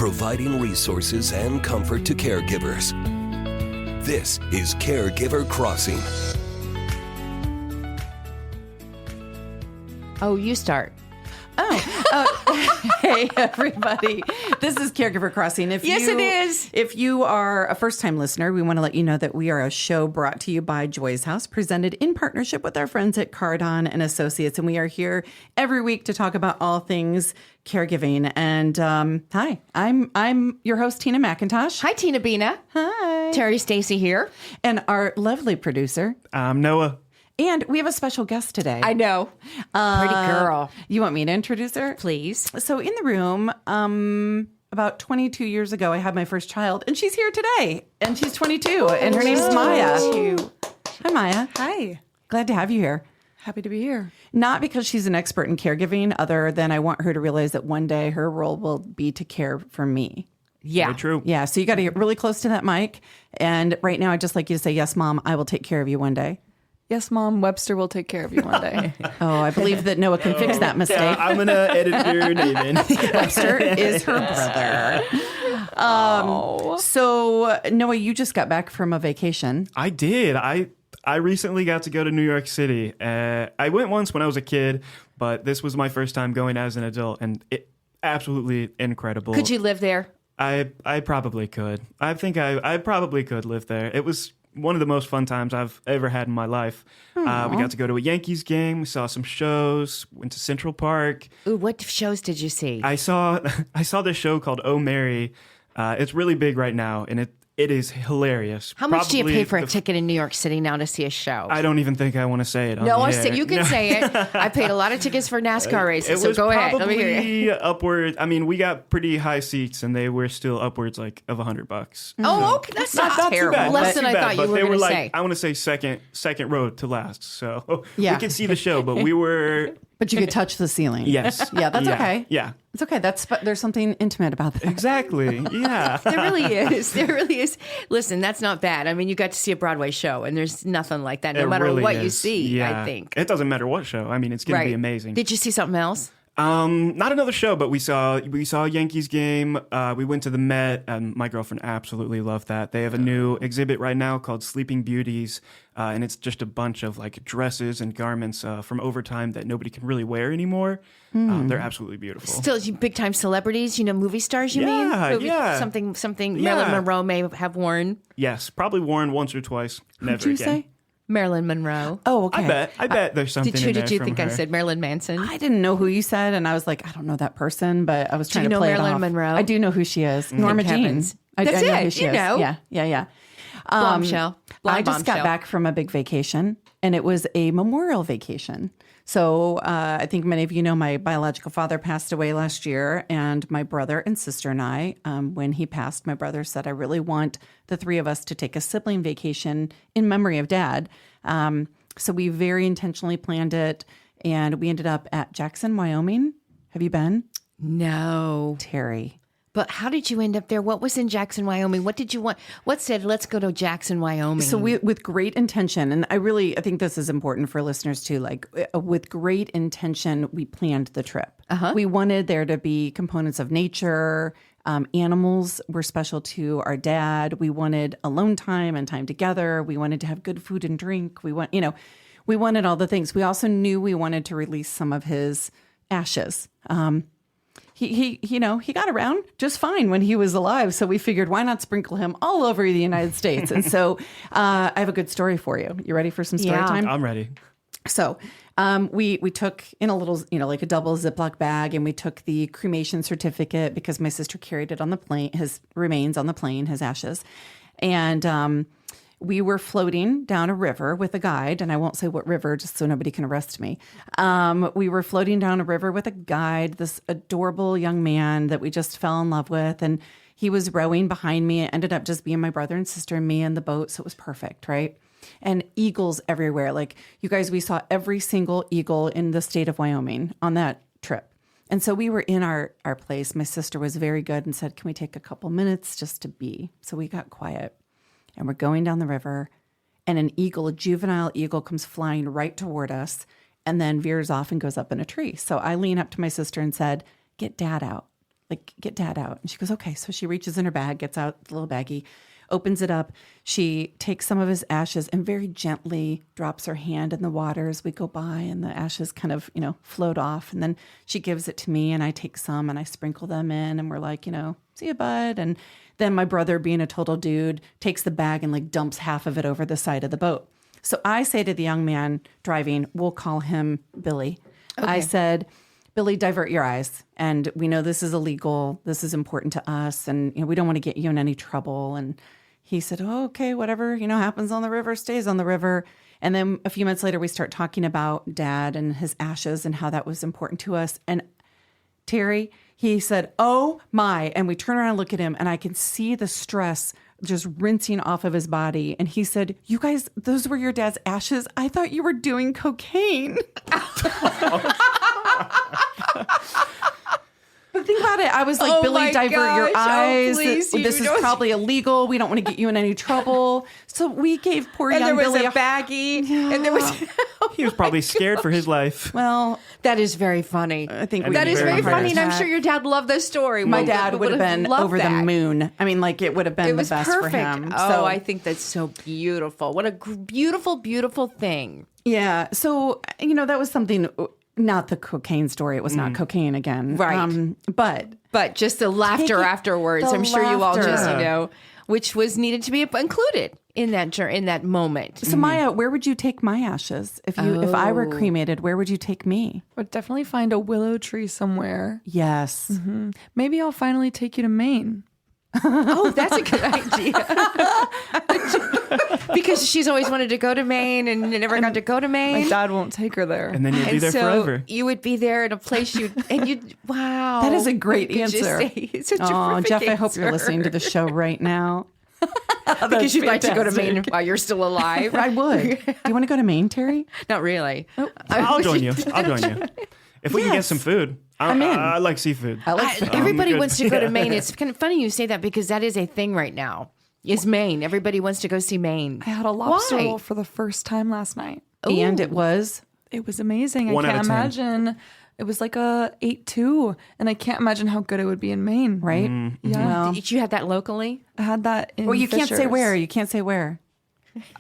providing resources and comfort to caregivers. This is Caregiver Crossing. Oh, you start. Hey, everybody. This is Caregiver Crossing. Yes, it is. If you are a first-time listener, we want to let you know that we are a show brought to you by Joy's House, presented in partnership with our friends at Cardon and Associates. And we are here every week to talk about all things caregiving. And hi, I'm your host, Tina McIntosh. Hi, Tina Bina. Hi. Terry Stacy here. And our lovely producer. I'm Noah. And we have a special guest today. I know. Pretty girl. You want me to introduce her? Please. So in the room, about 22 years ago, I had my first child, and she's here today, and she's 22, and her name's Maya. Hi, Maya. Hi. Glad to have you here. Happy to be here. Not because she's an expert in caregiving, other than I want her to realize that one day her role will be to care for me. Yeah. Very true. Yeah, so you got to get really close to that mic, and right now I'd just like you to say, yes, Mom, I will take care of you one day. Yes, Mom, Webster will take care of you one day. Oh, I believe that Noah can fix that mistake. Yeah, I'm going to edit your name in. Webster is her brother. So, Noah, you just got back from a vacation. I did. I recently got to go to New York City. I went once when I was a kid, but this was my first time going as an adult, and it absolutely incredible. Could you live there? I probably could. I think I probably could live there. It was one of the most fun times I've ever had in my life. We got to go to a Yankees game. We saw some shows. Went to Central Park. Ooh, what shows did you see? I saw this show called Oh Mary. It's really big right now, and it is hilarious. How much do you Probably pay for a ticket in New York City now to see a show? I don't even think I want to say it. No, on the air. you can say it. I paid a lot of tickets for NASCAR races, It so was go ahead. Let me hear you. probably upward. I mean, we got pretty high seats, and they were still upwards like of $100. Oh, okay. That's not terrible. Too bad. Less Not than too I bad, thought you but were they going to like, say. I want to say second row to last. So Yeah. we could see the show, but we were. But you could touch the ceiling. Yes. Yeah, that's okay. Yeah. It's okay. There's something intimate about that. Exactly. Yeah. There really is. There really is. Listen, that's not bad. I mean, you got to see a Broadway show, and there's nothing like that, no It matter really what is. you see, Yeah. I think. It doesn't matter what show. I mean, it's going to be amazing. Did you see something else? Not another show, but we saw a Yankees game. We went to the Met, and my girlfriend absolutely loved that. They have a new exhibit right now called Sleeping Beauties, and it's just a bunch of like dresses and garments from overtime that nobody can really wear anymore. They're absolutely beautiful. Still, big time celebrities, movie stars, you mean? Yeah. Something Yeah. Marilyn Monroe may have worn. Yes, probably worn once or twice. Never Did you again. say? Marilyn Monroe. Oh, okay. I bet there's something. Who in did there you from think I her. said? Marilyn Manson? I didn't know who you said, and I was like, I don't know that person, but I was trying you to know play Marilyn it off. Monroe? I do know who she is. Norma Thank Jean. heavens. I That's know it. who she You is. know. Yeah. Bombshell. Blonde I just bombshell. got back from a big vacation, and it was a memorial vacation. So I think many of you know my biological father passed away last year, and my brother and sister and I, when he passed, my brother said, I really want the three of us to take a sibling vacation in memory of Dad. So we very intentionally planned it, and we ended up at Jackson, Wyoming. Have you been? No. Terry. But how did you end up there? What was in Jackson, Wyoming? What did you want? What said, let's go to Jackson, Wyoming? So we, with great intention, and I think this is important for listeners too, like with great intention, we planned the trip. We wanted there to be components of nature. Animals were special to our dad. We wanted alone time and time together. We wanted to have good food and drink. We wanted all the things. We also knew we wanted to release some of his ashes. He got around just fine when he was alive. So we figured, why not sprinkle him all over the United States? And so I have a good story for you. You ready for some story time? I'm ready. So we took in a little, like a double Ziploc bag, and we took the cremation certificate because my sister carried it on the plane, his remains on the plane, his ashes. And we were floating down a river with a guide, and I won't say what river just so nobody can arrest me. We were floating down a river with a guide, this adorable young man that we just fell in love with. And he was rowing behind me. It ended up just being my brother and sister and me in the boat. So it was perfect, right? And eagles everywhere. Like, you guys, we saw every single eagle in the state of Wyoming on that trip. And so we were in our place. My sister was very good and said, can we take a couple minutes just to be? So we got quiet. And we're going down the river, and an eagle, a juvenile eagle, comes flying right toward us and then veers off and goes up in a tree. So I lean up to my sister and said, get Dad out. like, get dad out. And she goes, okay. So she reaches in her bag, gets out the little baggie, opens it up. She takes some of his ashes and very gently drops her hand in the water as we go by, and the ashes kind of, float off. And then she gives it to me, and I take some and I sprinkle them in, and we're like, see you, bud. And then my brother, being a total dude, takes the bag and like dumps half of it over the side of the boat. So I say to the young man driving, we'll call him Billy. Okay. I said, Billy, divert your eyes. And we know this is illegal. This is important to us. And we don't want to get you in any trouble. And he said, oh, okay, whatever, happens on the river stays on the river. And then a few minutes later, we start talking about dad and his ashes and how that was important to us. And Terry, he said, oh my. And we turn around and look at him, and I can see the stress just rinsing off of his body. And he said, you guys, those were your dad's ashes? I thought you were doing cocaine. But think about it. I was like, Oh Billy, my divert your gosh. eyes. Please, This is probably illegal. We don't want to get you in any trouble. So we gave poor And young there was Billy a baggie, and there was. He was probably scared for his life. Well, That is very funny. I think And That is very Heart funny, and I'm attack. sure your dad loved this story. My Well, dad would have been loved over the that. moon. I mean, like, it would have been It the was best perfect. for him. Oh, So, I think that's so beautiful. What a beautiful, beautiful thing. yeah. So, that was something, not the cocaine story. It was not cocaine again. Right. But just the laughter Taking afterwards. the I'm sure you all just, laughter. which was needed to be included in that moment. so Maya, where would you take my ashes? If I were cremated, where would you take me? Would definitely find a willow tree somewhere. Yes. Maybe I'll finally take you to Maine. Oh, that's a good idea. Because she's always wanted to go to Maine and never got to go to Maine. My dad won't take her there. And then you'll be And there so forever. you would be there in a place wow. That is a great You could just answer. say it's such a Oh, terrific Jeff, I hope you're answer. listening to the show right now. Because you'd like to go to fantastic. Maine while you're still alive. I would. Do you want to go to Maine, Terry? Not really. I'll join you. If we can get some food. I'm in. I like seafood. I like food. Everybody good. wants to go to Maine. It's kind of funny you say that because that is a thing right now. Is Maine. Everybody wants to go see Maine. I had a lobster Why? roll for the first time last night. And it was It was amazing. 1 I out can't of 10. imagine. It was like a 8.2, and I can't imagine how good it would be in Maine. right. Yeah. Well, Did you have that locally? I had that in well, you can't say Fishers. where. You can't say where.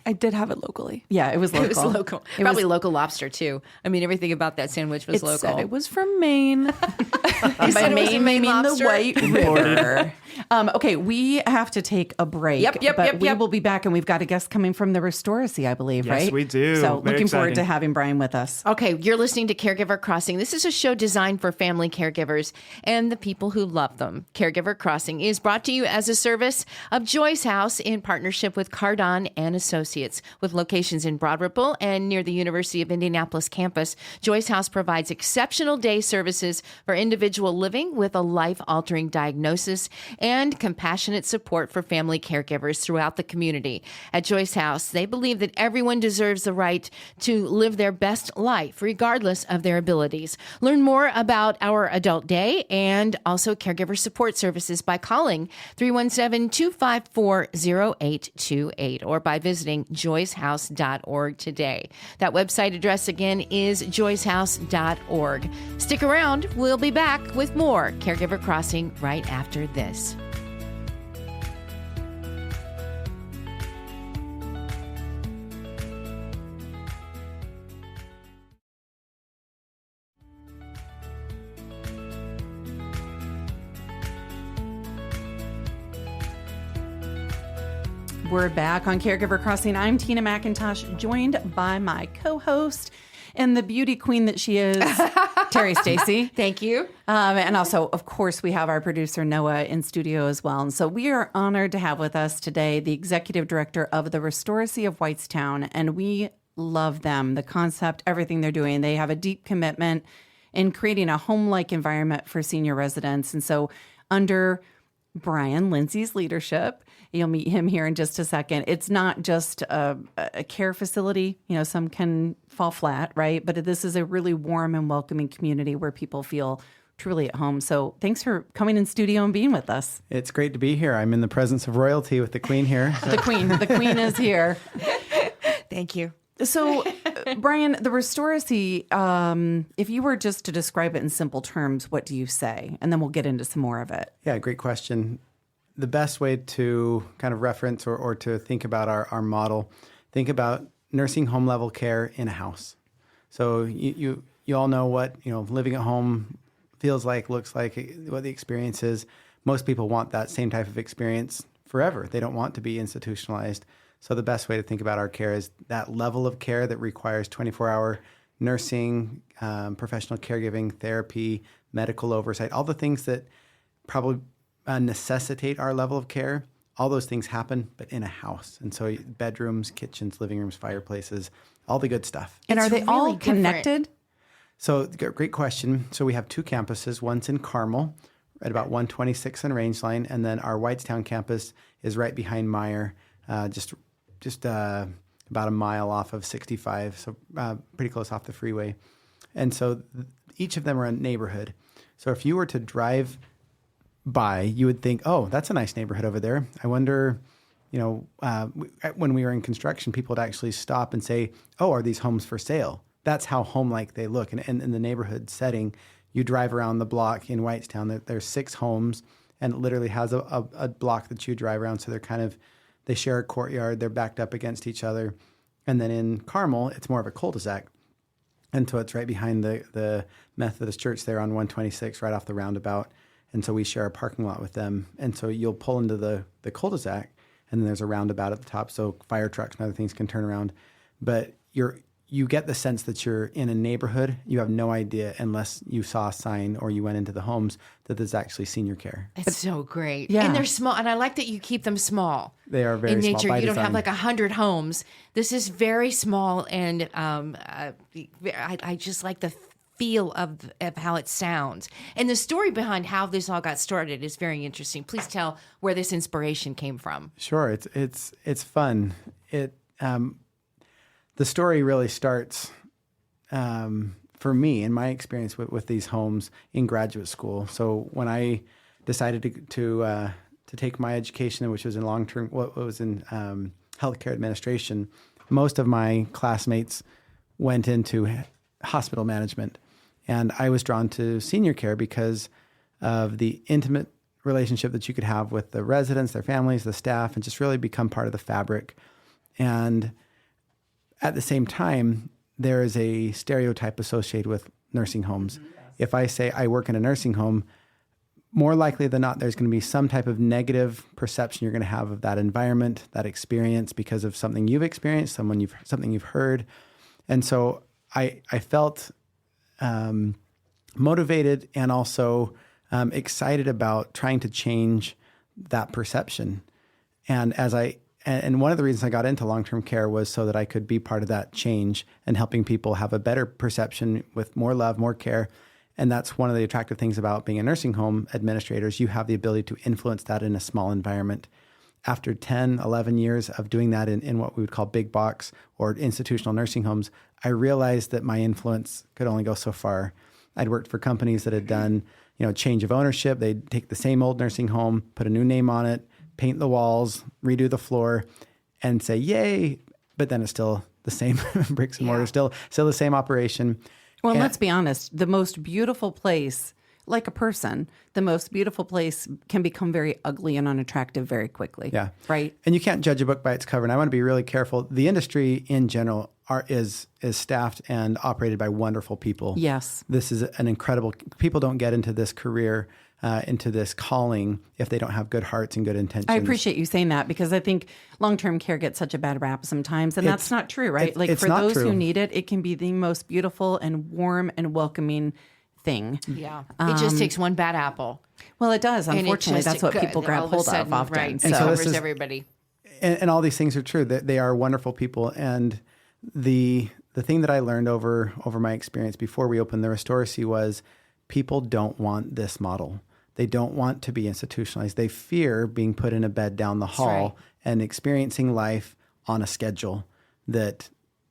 I did have it locally. Yeah, it was local. It was local. It Probably was- local lobster too. I mean, everything about that sandwich was It local. said it was from Maine. By said it was a Maine, Maine meaning the lobster? White River. Okay, we have to take a break. Yep, we will be back, and we've got a guest coming from the Restoracy, I believe, Yes, right? we do. So Very looking forward to exciting. having Brian with us. Okay, you're listening to Caregiver Crossing. This is a show designed for family caregivers and the people who love them. Caregiver Crossing is brought to you as a service of Joyce House in partnership with Cardon and Associates. With locations in Broad Ripple and near the University of Indianapolis campus, Joyce House provides exceptional day services for individual living with a life-altering diagnosis and compassionate support for family caregivers throughout the community. At Joyce House, they believe that everyone deserves the right to live their best life, regardless of their abilities. Learn more about our adult day and also caregiver support services by calling 317-254-0828 or by visiting joycehouse.org today. That website address again is joycehouse.org. Stick around. We'll be back with more Caregiver Crossing right after this. We're back on Caregiver Crossing. I'm Tina McIntosh, joined by my co-host and the beauty queen that she is, Terry Stacy. Thank you. And also, of course, we have our producer, Noah, in studio as well. And so we are honored to have with us today the executive director of the Restoracy of Whitestown. And we love them, the concept, everything they're doing. They have a deep commitment in creating a home-like environment for senior residents. And so under Brian Lindsay's leadership, you'll meet him here in just a second. It's not just a care facility. You know, some can fall flat, right? But this is a really warm and welcoming community where people feel truly at home. So thanks for coming in studio and being with us. It's great to be here. I'm in the presence of royalty with the Queen here. So The queen is here. Thank you. So, Brian, the Restoracy, if you were just to describe it in simple terms, what do you say? And then we'll get into some more of it. Yeah, great question. The best way to kind of reference or to think about our model, think about nursing home level care in a house. So you all know what living at home feels like, looks like, what the experience is. Most people want that same type of experience forever. They don't want to be institutionalized. So the best way to think about our care is that level of care that requires 24-hour nursing, professional caregiving, therapy, medical oversight, all the things that probably necessitate our level of care. All those things happen, but in a house. And so bedrooms, kitchens, living rooms, fireplaces, all the good stuff. And are they It's all really different. connected? So great question. So we have two campuses. One's in Carmel at about 126 on Rangeline, and then our Whitestown campus is right behind Meyer, just about a mile off of 65, so pretty close off the freeway. And so each of them are a neighborhood. So if you were to drive by, you would think, oh, that's a nice neighborhood over there. I wonder, when we were in construction, people would actually stop and say, oh, are these homes for sale? That's how home-like they look. And in the neighborhood setting, you drive around the block in Whitestown, there's 6 homes, and it literally has a block that you drive around. So they share a courtyard, they're backed up against each other. And then in Carmel, it's more of a cul-de-sac. And so it's right behind the Methodist church there on 126, right off the roundabout. And so we share a parking lot with them. And so you'll pull into the cul-de-sac, and then there's a roundabout at the top, so fire trucks and other things can turn around. But you get the sense that you're in a neighborhood. You have no idea, unless you saw a sign or you went into the homes, that there's actually senior care. It's so great. Yeah. And they're small. And I like that you keep them small. They are very in small nature. by You don't have design. like 100 homes. This is very small. And I just like the feel of how it sounds. And the story behind how this all got started is very interesting. Please tell where this inspiration came from. Sure, it's fun. The story really starts for me, in my experience with these homes in graduate school. So when I decided to take my education, which was in healthcare administration, most of my classmates went into hospital management, and I was drawn to senior care because of the intimate relationship that you could have with the residents, their families, the staff, and just really become part of the fabric. And at the same time, there is a stereotype associated with nursing homes. If I say I work in a nursing home, more likely than not, there's going to be some type of negative perception you're going to have of that environment, that experience, because of something you've experienced, something you've heard. And so I felt motivated and also excited about trying to change that perception. And one of the reasons I got into long-term care was so that I could be part of that change and helping people have a better perception with more love, more care. And that's one of the attractive things about being a nursing home administrator is you have the ability to influence that in a small environment. After 10, 11 years of doing that in what we would call big box or institutional nursing homes, I realized that my influence could only go so far. I'd worked for companies that had done, change of ownership. They'd take the same old nursing home, put a new name on it, paint the walls, redo the floor, and say, yay, but then it's still the same bricks and mortar, still the same operation. Well, And- let's be honest. The most beautiful place, like a person, the most beautiful place can become very ugly and unattractive very quickly. Yeah. Right? And you can't judge a book by its cover. And I want to be really careful. The industry in general is staffed and operated by wonderful people. Yes. This is an incredible, people don't get into this career, into this calling if they don't have good hearts and good intentions. I appreciate you saying that because I think long-term care gets such a bad rap sometimes, and that's not true, right? it's For not those true. who need it, it can be the most beautiful and warm and welcoming thing. Yeah. It just takes one bad apple. Well, it does. And it Unfortunately, just that's what people all grab a hold sudden, of often. Right. And It so this covers is- everybody. And all these things are true. That they are wonderful people. And the thing that I learned over my experience before we opened the Restoracy was people don't want this model. They don't want to be institutionalized. They fear being put in a bed down the hall right. and experiencing life on a schedule that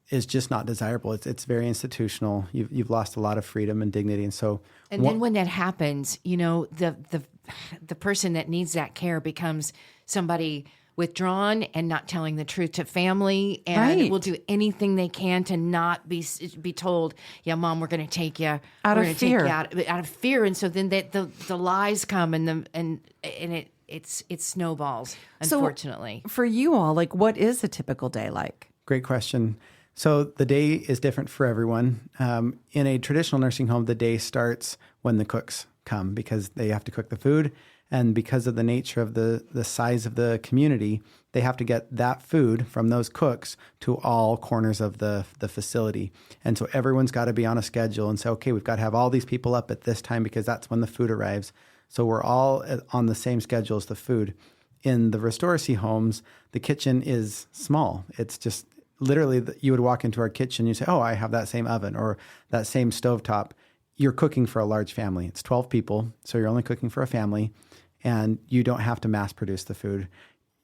is just not desirable. It's very institutional. You've lost a lot of freedom and dignity. And so And then when that happens, the person that needs that care becomes somebody withdrawn and not telling the truth to family, and Right. will do anything they can to not be told, yeah, Mom, we're going to take you Out we're of gonna fear. take you out of fear. And so then the lies come and it snowballs, unfortunately. So for you all, like, what is a typical day like? Great question. So the day is different for everyone. In a traditional nursing home, the day starts when the cooks come because they have to cook the food. And because of the nature of the size of the community, they have to get that food from those cooks to all corners of the facility. And so everyone's got to be on a schedule and say, okay, we've got to have all these people up at this time because that's when the food arrives. So we're all on the same schedule as the food. In the Restoracy homes, the kitchen is small. It's just literally, you would walk into our kitchen, you say, oh, I have that same oven or that same stovetop. You're cooking for a large family. It's 12 people, so you're only cooking for a family, and you don't have to mass produce the food.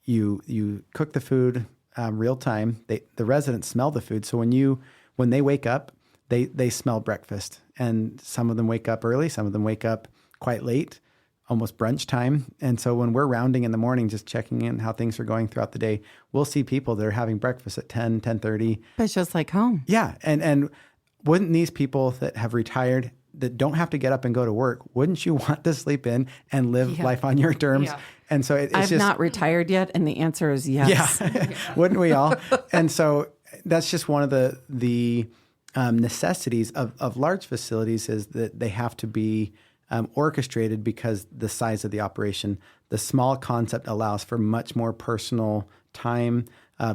You cook the food real time. The residents smell the food, so when they wake up, they smell breakfast. And some of them wake up early, some of them wake up quite late, almost brunch time. And so when we're rounding in the morning, just checking in how things are going throughout the day, we'll see people that are having breakfast at 10, 10:30. But it's just like home. Yeah. And wouldn't these people that have retired, that don't have to get up and go to work, wouldn't you want to sleep in and live life on your terms? Yeah. And so it's I've just, not retired yet, and the answer is yes. yeah, wouldn't we all? And so that's just one of the necessities of large facilities, is that they have to be orchestrated because the size of the operation. The small concept allows for much more personal time,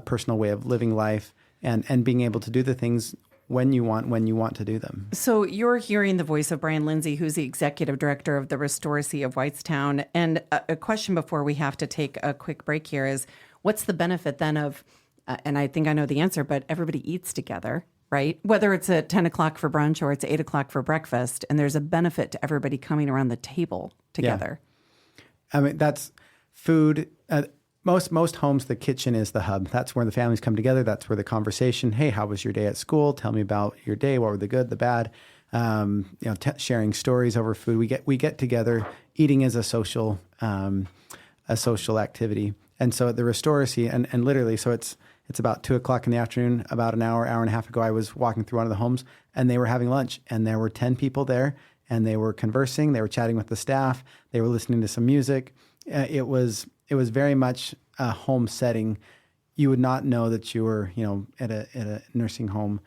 personal way of living life, and being able to do the things when you want to do them. So you're hearing the voice of Brian Lindsay, who's the executive director of the Restoracy of Whitestown. And a question before we have to take a quick break here is, what's the benefit then of, and I think I know the answer, but everybody eats together, right? Whether it's at 10 o'clock for brunch or it's 8 o'clock for breakfast, and there's a benefit to everybody coming around the table together. I mean, that's food. Most homes, the kitchen is the hub. That's where the families come together. That's where the conversation, hey, how was your day at school? Tell me about your day. What were the good, the bad? Sharing stories over food. We get together. Eating is a social activity. And so at the Restoracy, and literally, so it's about 2 o'clock in the afternoon. About an hour and a half ago, I was walking through one of the homes, and they were having lunch, and there were 10 people there, and they were conversing. They were chatting with the staff. They were listening to some music. It was very much a home setting. You would not know that you were, at a nursing home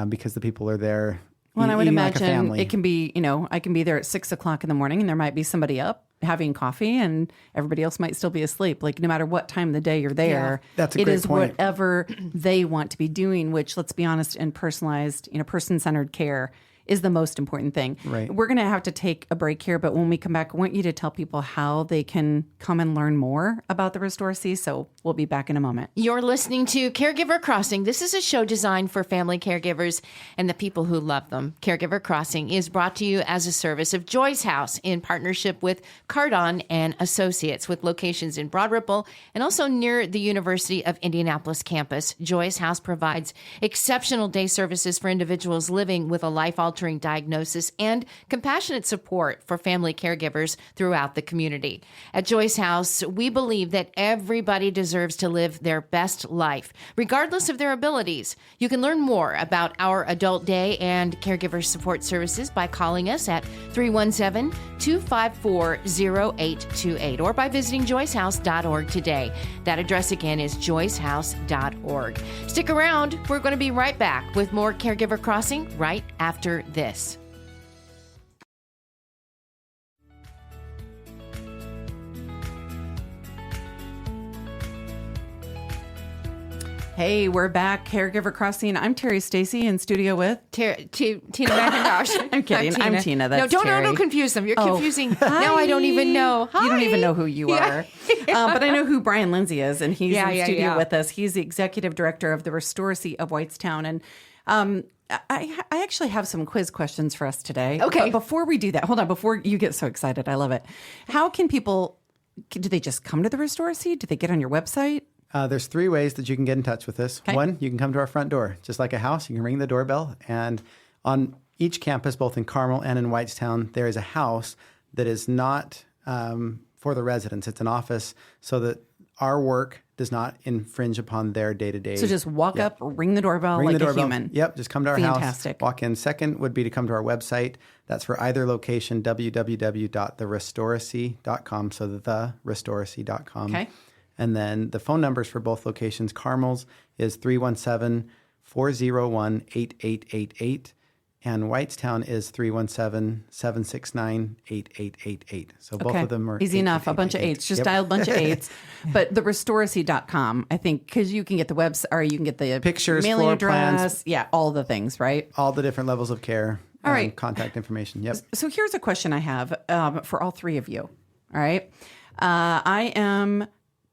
because the people are there. Well, and I would eating like a imagine family. it can be, I can be there at 6 o'clock in the morning, and there might be somebody up having coffee, and everybody else might still be asleep. Like, no matter what time of the day you're there, That's a it great is point. whatever they want to be doing, which, let's be honest, in personalized, person-centered care is the most important thing. Right. We're going to have to take a break here, but when we come back, I want you to tell people how they can come and learn more about the Restoracy. So we'll be back in a moment. You're listening to Caregiver Crossing. This is a show designed for family caregivers and the people who love them. Caregiver Crossing is brought to you as a service of Joy's House in partnership with Cardon and Associates, with locations in Broad Ripple and also near the University of Indianapolis campus. Joy's House provides exceptional day services for individuals living with a life-altering diagnosis and compassionate support for family caregivers throughout the community. At Joy's House, we believe that everybody deserves to live their best life, regardless of their abilities. You can learn more about our adult day and caregiver support services by calling us at 317-254-0828 or by visiting joycehouse.org today. That address again is joycehouse.org. Stick around. We're going to be right back with more Caregiver Crossing right after this. Hey, we're back. Caregiver Crossing. I'm Terry Stacy in studio with Tina McIntosh. I'm kidding. I'm Tina. That's no, Terry. don't confuse them. You're Oh. confusing. Now I don't even know. You don't Hi. even know who you are. But I know who Brian Lindsay is, and he's in studio with us. He's the executive director of the Restoracy of Whitestown. And I actually have some quiz questions for us today. Okay. But before we do that, hold on. Before you get so excited, I love it. How can people, do they just come to the Restoracy? Do they get on your website? There's 3 ways that you can get in touch with us. Okay. One, you can come to our front door. Just like a house, you can ring the doorbell. And on each campus, both in Carmel and in Whitestown, there is a house that is not for the residents. It's an office so that our work does not infringe upon their day-to-day. So just walk up, ring the doorbell like a human. Yep, just come to our Fantastic. house, walk in. Second would be to come to our website. That's for either location, www.therestoracy.com, so the restoracy.com. Okay. And then the phone numbers for both locations, Carmel's is 317-401-8888. And Whitestown is 317-769-8888. So both of them are easy enough. A bunch of eights. Just dial a bunch of eights. But the restoracy.com, I think, because you can get the website, or you can get the pictures, mailing floor address. plans. Yeah, all the things, right? All the different levels of care. All right. Contact information. Yep. So here's a question I have for all three of you. All right. I am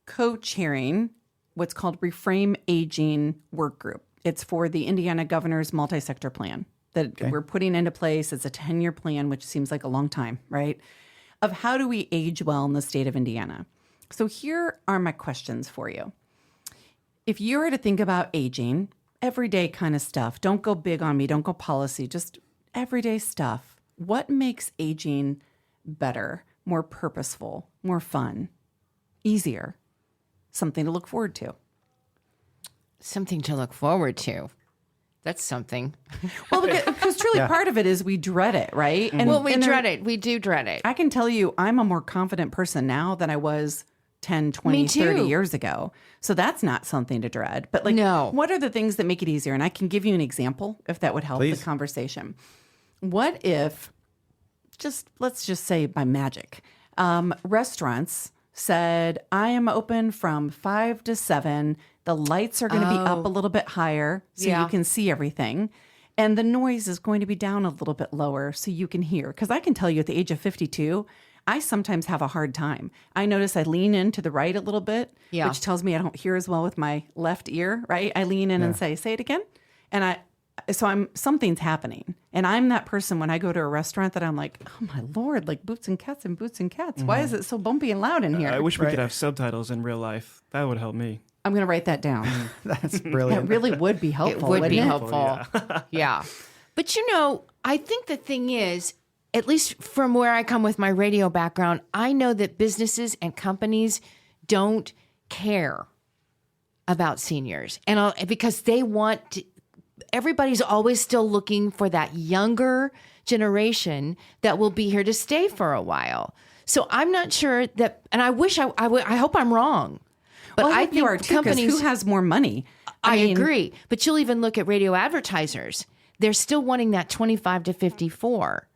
co-chairing what's called Reframe Aging Work Group. It's for the Indiana Governor's multi-sector plan that we're putting into place. It's a 10-year plan, which seems like a long time, right? Of how do we age well in the state of Indiana? So here are my questions for you. If you were to think about aging, everyday kind of stuff, don't go big on me, don't go policy, just everyday stuff. What makes aging better, more purposeful, more fun, easier, something to look forward to? Something to look forward to. That's something. Well, because truly part of it is we dread it, right? And, We dread it. We do dread it. I can tell you I'm a more confident person now than I was 10, 20, Me too. 30 years ago. So that's not something to dread. But No. what are the things that make it easier? And I can give you an example if that would help Please. the conversation. What if, let's just say by magic, restaurants said, I am open from 5 to 7. The lights are going to be up a little bit higher so you can see everything. And the noise is going to be down a little bit lower so you can hear. Because I can tell you at the age of 52, I sometimes have a hard time. I notice I lean in to the right a little bit, which tells me I don't hear as well with my left ear, right? I lean in and say it again. And something's happening. And I'm that person when I go to a restaurant that I'm like, oh my Lord, like boots and cats and boots and cats. Why is it so bumpy and loud in here? I wish we could have subtitles in real life. That would help me. I'm going to write that down. That's brilliant. That really would be helpful. It would be wouldn't it? helpful. Yeah. But I think the thing is, at least from where I come with my radio background, I know that businesses and companies don't care about seniors. And because they want to, everybody's always still looking for that younger generation that will be here to stay for a while. So I'm not sure that, and I wish I hope I'm wrong. But Well, I I hope think you are too, 'cause companies who has more money? I mean, agree. But you'll even look at radio advertisers. They're still wanting that 25 to 54.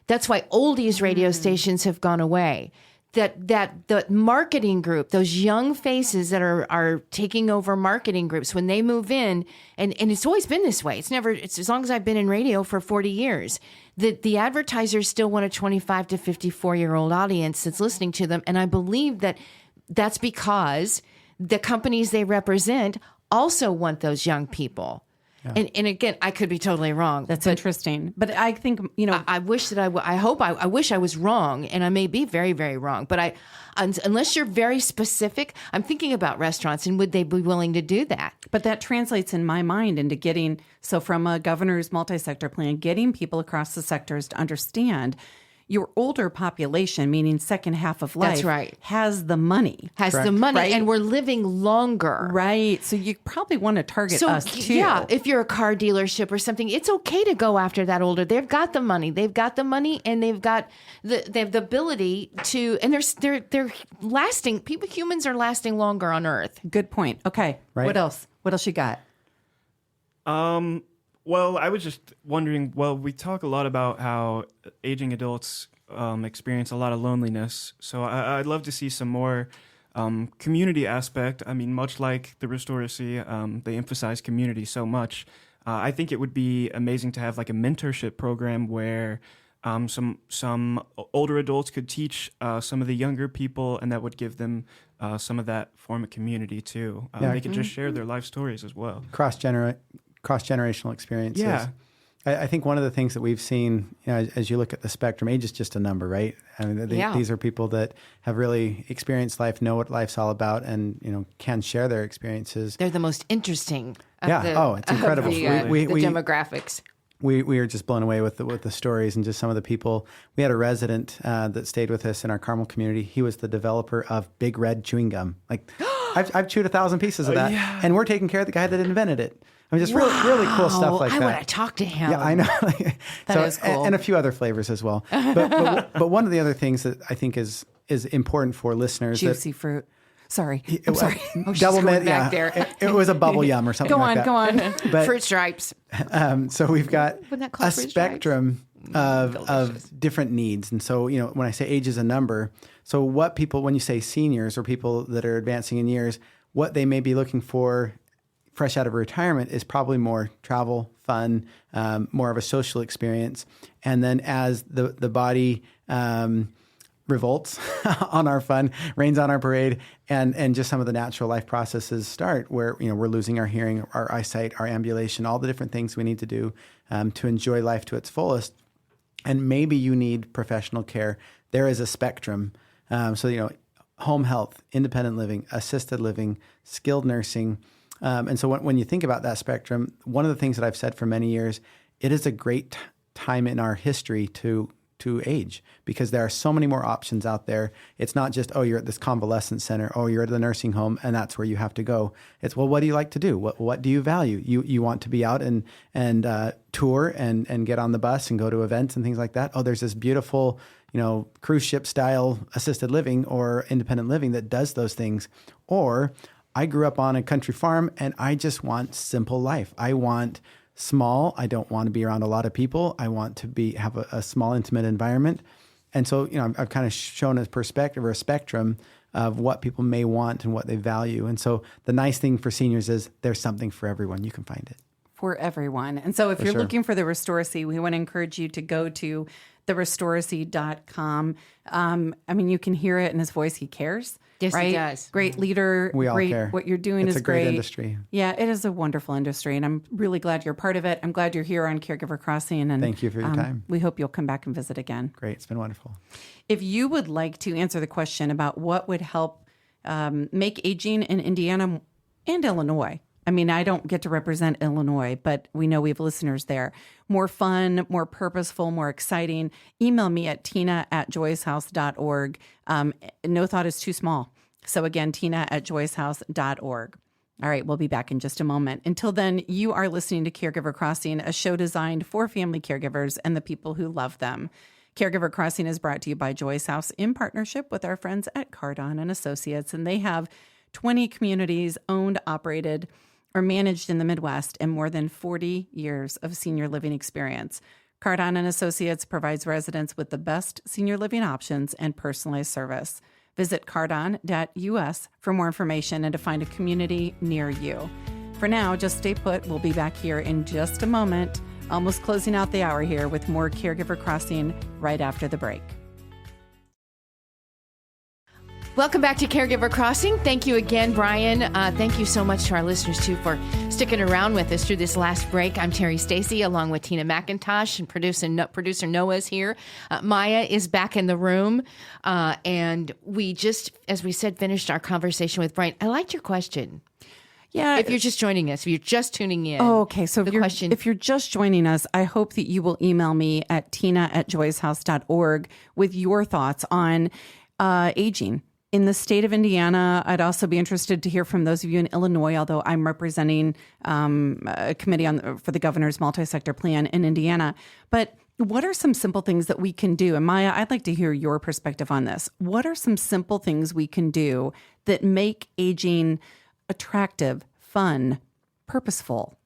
That's why oldies radio stations have gone away. That the marketing group, those young faces that are taking over marketing groups, when they move in, and it's always been this way. It's as long as I've been in radio for 40 years. The advertisers still want a 25 to 54-year-old audience that's listening to them. And I believe that's because the companies they represent also want those young people. Yeah. And again, I could be totally wrong. That's interesting. But I think, I wish that I wish I was wrong, and I may be very, very wrong. But unless you're very specific, I'm thinking about restaurants, and would they be willing to do that? But that translates in my mind into from a governor's multi-sector plan, getting people across the sectors to understand your older population, meaning second half of life, That's right. has the money. Right? And we're living longer. Right. So you probably want to target us too. Yeah, if you're a car dealership or something, it's okay to go after that older. They've got the money. And they've got they have the ability to, and they're lasting. Humans are lasting longer on Earth. Good point. Okay. Right. What else? What else you got? Well, I was just wondering, we talk a lot about how aging adults experience a lot of loneliness. So I'd love to see some more community aspect. I mean, much like the Restoracy, they emphasize community so much. I think it would be amazing to have like a mentorship program where some older adults could teach some of the younger people, and that would give them some of that form of community too. They could just share their life stories as well. Cross-generational experiences. Yeah. I think one of the things that we've seen, as you look at the spectrum, age is just a number, right? I mean, these are people that have really experienced life, know what life's all about, and can share their experiences. They're the most interesting. It's incredible. The demographics. We are just blown away with the stories and just some of the people. We had a resident that stayed with us in our Carmel community. He was the developer of Big Red chewing gum. Like I've chewed 1,000 pieces of that, and we're taking care of the guy that invented it. I mean, just really cool stuff like I that. want to talk to him. Yeah, I know. That is cool. And a few other flavors as well. But one of the other things that I think is important for listeners Juicy fruit. Sorry. I'm sorry. Double mint, back there. It was a bubble yum or something like that. Go on. But, Fruit stripes. so we've got Wasn't that called a fruit spectrum of different needs. And so, when I say age is a number, so what people, when you say seniors or people that are advancing in years, what they may be looking for fresh out of retirement is probably more travel, fun, more of a social experience. And then as the body revolts on our fun, rains on our parade, and just some of the natural life processes start where, we're losing our hearing, our eyesight, our ambulation, all the different things we need to do to enjoy life to its fullest. And maybe you need professional care. There is a spectrum. So, home health, independent living, assisted living, skilled nursing. And so when you think about that spectrum, one of the things that I've said for many years, it is a great time in our history to age because there are so many more options out there. It's not just, you're at this convalescent center, you're at the nursing home, and that's where you have to go. It's, well, what do you like to do? What do you value? You want to be out and tour and get on the bus and go to events and things like that. There's this beautiful, cruise ship style assisted living or independent living that does those things. Or I grew up on a country farm and I just want simple life. I want small. I don't want to be around a lot of people. I want to have a small, intimate environment. And so, I've kind of shown a perspective or a spectrum of what people may want and what they value. And so the nice thing for seniors is there's something for everyone. You can find it. For everyone. And so if you're looking for the Restoracy, we want to encourage you to go to therestoracy.com. You can hear it in his voice. He cares. Yes, right? he does. Great leader. We all great. care. What you're doing it's is a great great. industry. Yeah, it is a wonderful industry. And I'm really glad you're part of it. I'm glad you're here on Caregiver Crossing. And thank you for your time. We hope you'll come back and visit again. Great. It's been wonderful. If you would like to answer the question about what would help make aging in Indiana and Illinois, I don't get to represent Illinois, but we know we have listeners there. More fun, more purposeful, more exciting. Email me at tina@joycehouse.org. No thought is too small. So again, tina@joycehouse.org. All right, we'll be back in just a moment. Until then, you are listening to Caregiver Crossing, a show designed for family caregivers and the people who love them. Caregiver Crossing is brought to you by Joyce House in partnership with our friends at Cardon and Associates, and they have 20 communities owned, operated, or managed in the Midwest and more than 40 years of senior living experience. Cardon and Associates provides residents with the best senior living options and personalized service. Visit cardon.us for more information and to find a community near you. For now, just stay put. We'll be back here in just a moment, almost closing out the hour here with more Caregiver Crossing right after the break. Welcome back to Caregiver Crossing. Thank you again, Brian. Thank you so much to our listeners, too, for sticking around with us through this last break. I'm Terry Stacy, along with Tina McIntosh, and producer Noah's here. Maya is back in the room. And we just, as we said, finished our conversation with Brian. I liked your question. Yeah. If you're just joining us, if you're just tuning in. Oh, okay. So if you're just joining us, I hope that you will email me at tina@joycehouse.org with your thoughts on aging. In the state of Indiana, I'd also be interested to hear from those of you in Illinois, although I'm representing a committee for the governor's multi-sector plan in Indiana. But what are some simple things that we can do? And Maya, I'd like to hear your perspective on this. What are some simple things we can do that make aging attractive, fun, purposeful?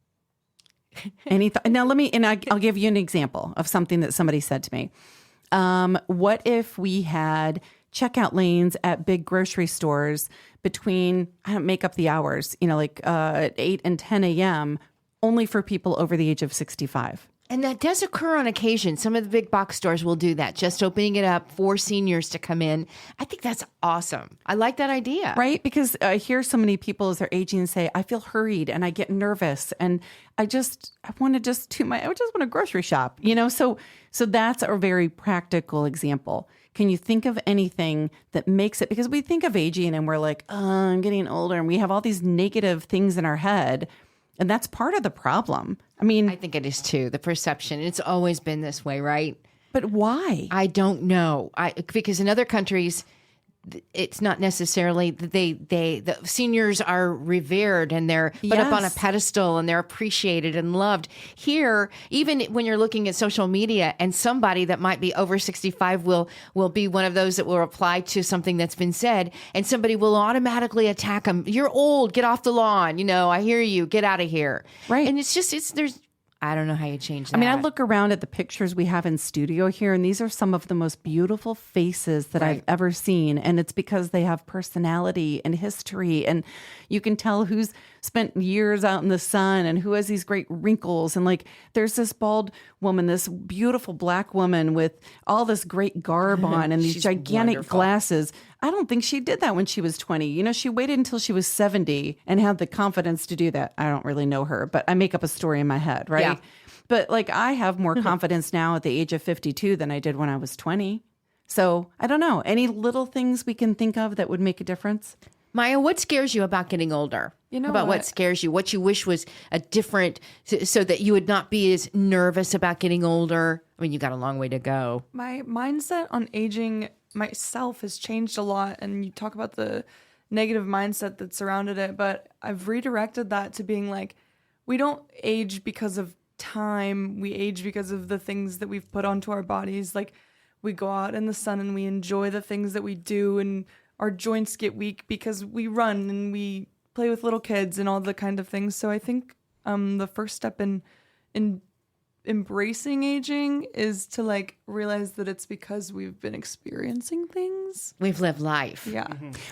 Now, I'll give you an example of something that somebody said to me. What if we had checkout lanes at big grocery stores between, I don't make up the hours, at 8 and 10 a.m., only for people over the age of 65. And that does occur on occasion. Some of the big box stores will do that, just opening it up for seniors to come in. I think that's awesome. I like that idea. Right? Because I hear so many people as they're aging say, I feel hurried and I get nervous and I just want to grocery shop, So that's a very practical example. Can you think of anything that makes it, because we think of aging and we're like, I'm getting older and we have all these negative things in our head. And that's part of the problem. I think it is too, the perception. It's always been this way, right? But why? I don't know. Because in other countries, it's not necessarily that the seniors are revered and they're put up on a Yes. pedestal and they're appreciated and loved. Here, even when you're looking at social media and somebody that might be over 65 will be one of those that will reply to something that's been said, and somebody will automatically attack them. You're old, get off the lawn. I hear you, get out of here. Right. And there's I don't know how you change that. I mean, I look around at the pictures we have in studio here, and these are some of the most beautiful faces that I've ever seen. And it's because they have personality and history, and you can tell who's spent years out in the sun and who has these great wrinkles. And like, there's this bald woman, this beautiful black woman with all this great garb on and these She's gigantic wonderful. glasses. I don't think she did that when she was 20. She waited until she was 70 and had the confidence to do that. I don't really know her, but I make up a story in my head, right? Yeah. But like, I have more confidence now at the age of 52 than I did when I was 20. So I don't know. Any little things we can think of that would make a difference? Maya, what scares you about getting older? About what scares you? What you wish was a different, so that you would not be as nervous about getting older? I mean, you got a long way to go. My mindset on aging myself has changed a lot, and you talk about the negative mindset that surrounded it, but I've redirected that to being like, we don't age because of time, we age because of the things that we've put onto our bodies. Like, we go out in the sun and we enjoy the things that we do, and our joints get weak because we run and we play with little kids and all the kind of things. So I think the first step in embracing aging is to like realize that it's because we've been experiencing things. We've lived life. Yeah.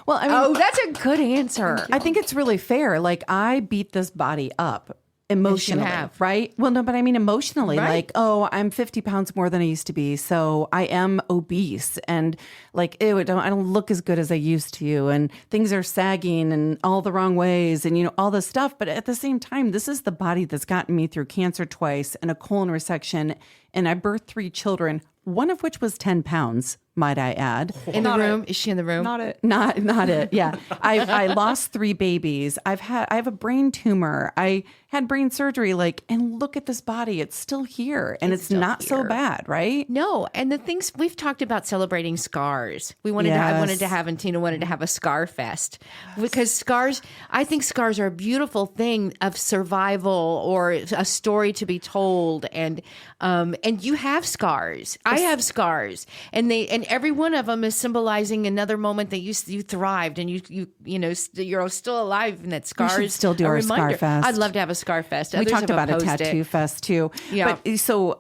Well, I mean, That's a good answer. I think it's really fair. Like, I beat this body up emotionally, have. right? Well, no, but I mean emotionally, Right. like, oh, I'm 50 pounds more than I used to be. So I am obese and like, ew, I don't look as good as I used to. And things are sagging and all the wrong ways and, all this stuff. But at the same time, this is the body that's gotten me through cancer twice and a colon resection. And I birthed 3 children, one of which was 10 pounds, might I add. In the room? Is she in the room? Not it. Not it. Yeah. I lost 3 babies. I have a brain tumor. I had brain surgery, and look at this body. It's still here and it's still not so here. bad, right? No, and the things we've talked about celebrating scars. I wanted to have, and Tina wanted to have a scar fest because scars. I think scars are a beautiful thing of survival or a story to be told. And you have scars. I have scars, and every one of them is symbolizing another moment that you thrived and you're still alive. And that scars should still do a our Scar reminder. Fest. I'd love to have a scar fest. We Others talked have about a opposed tattoo it. fest too. Yeah. But so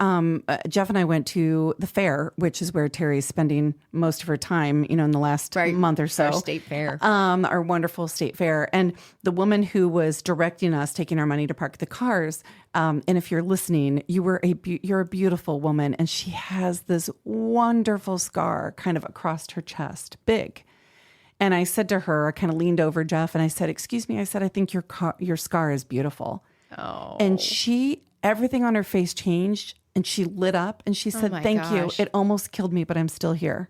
Jeff and I went to the fair, which is where Terry's spending most of her time, in the last month or so. Our state fair. Our wonderful state fair. And the woman who was directing us, taking our money to park the cars, and if you're listening, you're a beautiful woman, and she has this wonderful scar kind of across her chest, big. And I said to her, I kind of leaned over Jeff and I said, "Excuse me," I said, "I think your scar is beautiful." Oh. And everything on her face changed, and she lit up and she said, my "Thank you. gosh. It almost killed me, but I'm still here."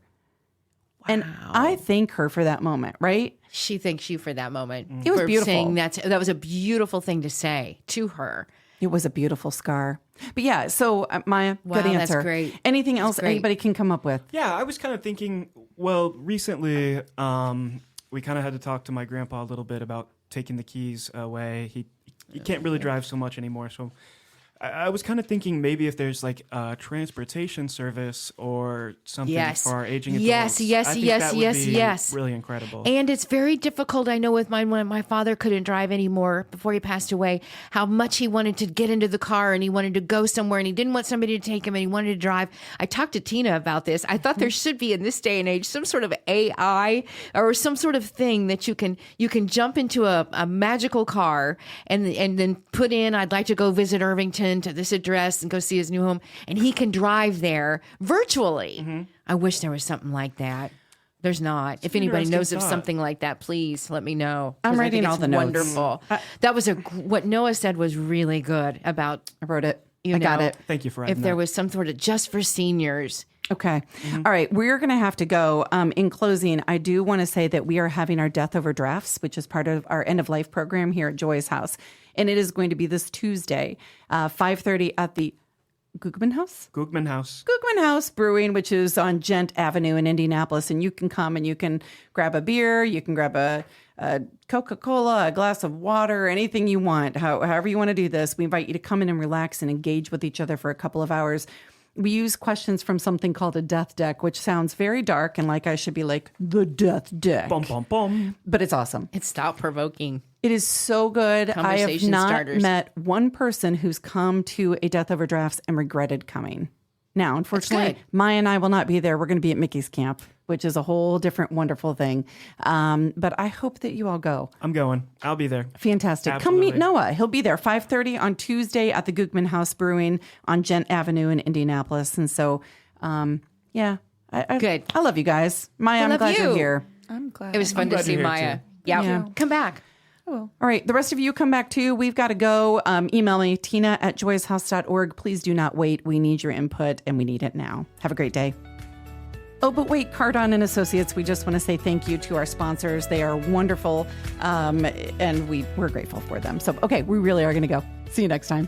And I thank her for that moment, right? She thanks you for that moment. It was for beautiful. saying that was a beautiful thing to say to her. It was a beautiful scar. But yeah, so Maya, Wow, good answer. that's great. Anything else great. anybody can come up with? Yeah, I was kind of thinking, well, recently we kind of had to talk to my grandpa a little bit about taking the keys away. He can't really drive so much anymore. So I was kind of thinking maybe if there's like a transportation service or something Yes. for our aging adults. Yes, yes, I think yes, that would yes, be yes. really incredible. And it's very difficult. I know with mine, when my father couldn't drive anymore before he passed away, how much he wanted to get into the car and he wanted to go somewhere and he didn't want somebody to take him and he wanted to drive. I talked to Tina about this. I thought there should be in this day and age some sort of AI or some sort of thing that you can jump into a magical car and then put in, "I'd like to go visit Irvington to this address and go see his new home," and he can drive there virtually. Mm-hmm. I wish there was something like that. There's not. If anybody interesting knows of thought. something like that, please let me know. 'Cause I'm I writing think all it's the notes. wonderful. That was what Noah said was really good about. I wrote it. You I got know, it. Thank you for writing If there that. was some sort of just for seniors. Okay. All right. We're going to have to go. In closing, I do want to say that we are having our Death Over Drafts, which is part of our end of life program here at Joy's house. And it is going to be this Tuesday, 5:30 at the Gugman House? Gugman House. Gugman House Brewing, which is on Gent Avenue in Indianapolis. And you can come and you can grab a beer, you can grab a Coca-Cola, a glass of water, anything you want, however you want to do this. We invite you to come in and relax and engage with each other for a couple of hours. We use questions from something called a death deck, which sounds very dark and like I should be like, the death deck. Bum, bum, bum. But it's awesome. It's thought-provoking. It is so good. I have Conversation not starters. met one person who's come to a Death Over Drafts and regretted coming. Now, unfortunately, good. Maya and I will not be there. We're going to be at Mickey's camp, which is a whole different wonderful thing. But I hope that you all go. I'm going. I'll be there. Fantastic. Absolutely. Come meet Noah. He'll be there 5:30 on Tuesday at the Gugman House Brewing on Gent Avenue in Indianapolis. And so, yeah. Good. I love you guys. Maya, I'm love glad you're you. here. I'm glad. It was fun to glad see you're here, Maya. too. Yeah. Come back. All right. The rest of you come back too. We've got to go. Email me, tina@joyshouse.org. Please do not wait. We need your input and we need it now. Have a great day. Oh, but wait, Cardon and Associates, we just want to say thank you to our sponsors. They are wonderful, and we're grateful for them. So, okay, we really are going to go. See you next time.